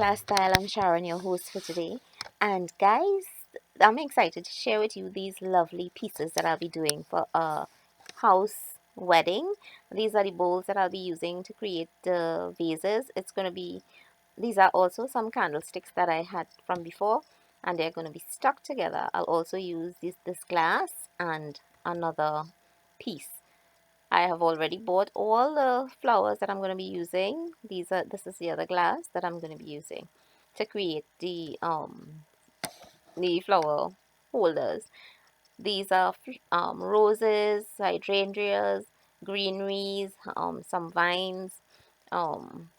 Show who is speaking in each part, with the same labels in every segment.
Speaker 1: Theclastyle. I'm Sharon, your host for today. And guys, I'm excited to share with you these lovely pieces that I'll be doing for a house wedding. These are the bowls that I'll be using to create the vases. These are also some candlesticks that I had from before, and they're going to be stuck together. I'll also use this glass and another piece. I have already bought all the flowers that I'm going to be using. This is the other glass that I'm going to be using to create the flower holders. These are roses, hydrangeas, greeneries, some vines. Um,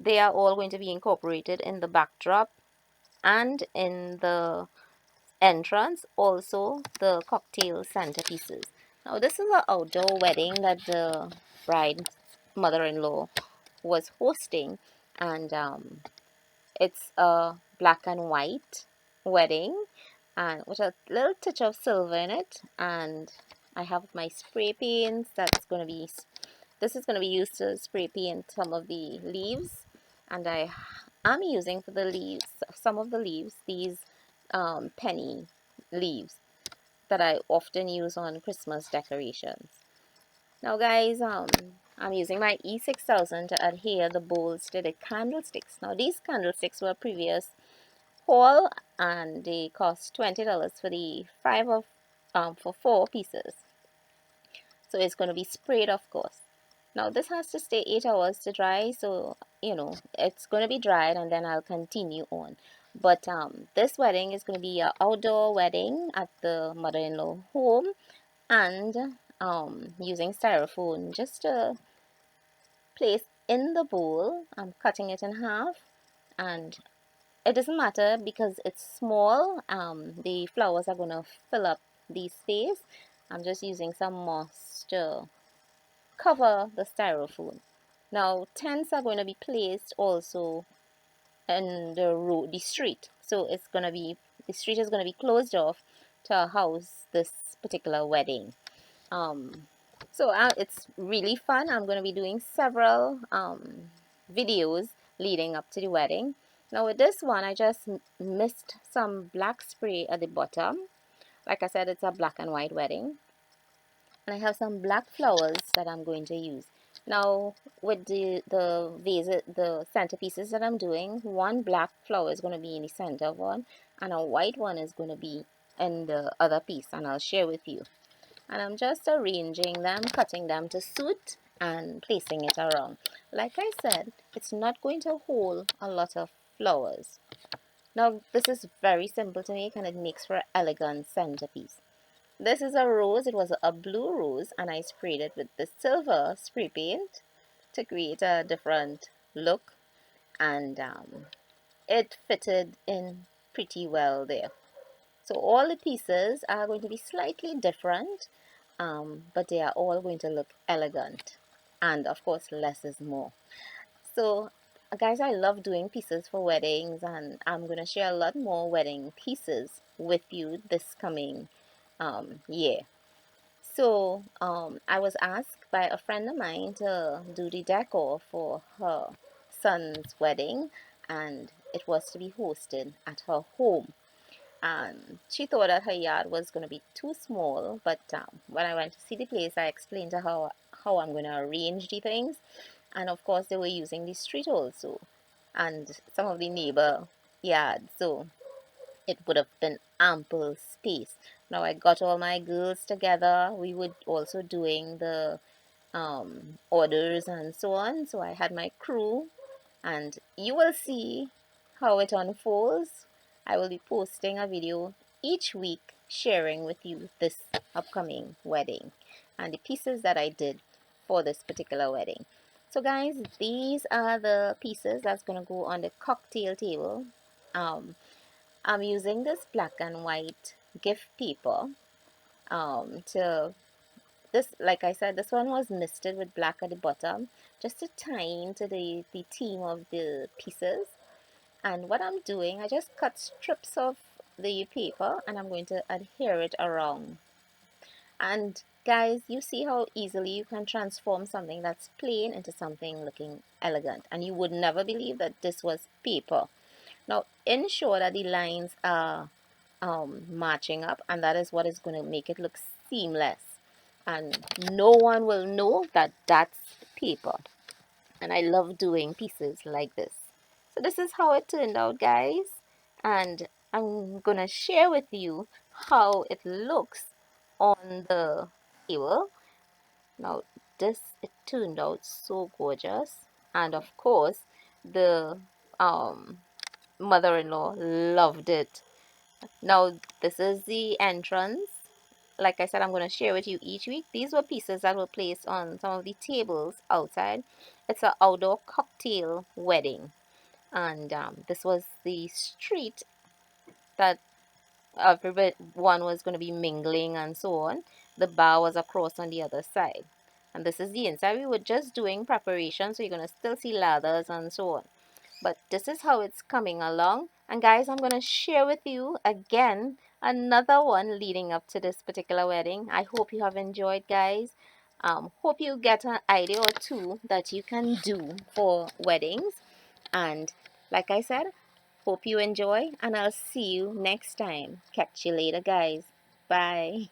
Speaker 1: they are all going to be incorporated in the backdrop and in the entrance, also the cocktail centerpieces. Now, this is an outdoor wedding that the bride's mother-in-law was hosting, and it's a black and white wedding, and with a little touch of silver in it. And I have my spray paints. This is going to be used to spray paint some of the leaves, and I am using for the leaves, some of the leaves, these penny leaves that I often use on Christmas decorations. Now guys, I'm using my E6000 to adhere the bowls to the candlesticks. Now these candlesticks were previous haul, and they cost $20 for the for 4 pieces. So it's going to be sprayed, of course. Now this has to stay 8 hours to dry, so it's going to be dried and then I'll continue on. But this wedding is going to be an outdoor wedding at the mother-in-law home, and using styrofoam just to place in the bowl. I'm cutting it in half, and it doesn't matter because it's small. The flowers are going to fill up the space. I'm just using some moss to cover the styrofoam. Now tents are going to be placed also in the street. So the street is going to be closed off to house this particular wedding. Um, it's really fun. I'm going to be doing several videos leading up to the wedding. Now with this one, I just missed some black spray at the bottom. Like I said, it's a black and white wedding. And I have some black flowers that I'm going to use. Now with the vase, the centerpieces that I'm doing, one black flower is going to be in the center of one, and a white one is going to be in the other piece, and I'll share with you. And I'm just arranging them, cutting them to suit, and placing it around. Like I said, it's not going to hold a lot of flowers. Now this is very simple to make, and it makes for an elegant centerpiece. This is a rose. It was a blue rose, and I sprayed it with the silver spray paint to create a different look, and it fitted in pretty well there. So all the pieces are going to be slightly different, but they are all going to look elegant, and of course less is more. So guys, I love doing pieces for weddings, and I'm going to share a lot more wedding pieces with you this coming year. So I was asked by a friend of mine to do the decor for her son's wedding, and it was to be hosted at her home. And she thought that her yard was going to be too small, but when I went to see the place, I explained to her how I'm going to arrange the things. And of course, they were using the street also, and some of the neighbor yards. So it would have been ample space. Now I got all my girls together. We were also doing the orders and so on. So I had my crew, and you will see how it unfolds. I will be posting a video each week sharing with you this upcoming wedding and the pieces that I did for this particular wedding. So guys, these are the pieces that's going to go on the cocktail table. I'm using this black and white gift paper to this, like I said, this one was misted with black at the bottom just to tie into the theme of the pieces. And what I'm doing, I just cut strips of the paper and I'm going to adhere it around. And guys, you see how easily you can transform something that's plain into something looking elegant, and you would never believe that this was paper. Now ensure that the lines are matching up, and that is what is going to make it look seamless, and no one will know that that's paper. And I love doing pieces like this. So this is how it turned out, guys, and I'm gonna share with you how it looks on the table. Now this, it turned out so gorgeous, and of course the um mother-in-law loved it. Now this is the entrance. Like I said, I'm going to share with you each week. These were pieces that were placed on some of the tables outside. It's an outdoor cocktail wedding, and this was the street that everyone was going to be mingling and so on. The bar was across on the other side, and this is the inside. We were just doing preparation, so you're going to still see ladders and so on, but this is how it's coming along. And guys, I'm going to share with you again another one leading up to this particular wedding. I hope you have enjoyed, guys. Hope you get an idea or two that you can do for weddings. And like I said, hope you enjoy, and I'll see you next time. Catch you later, guys. Bye.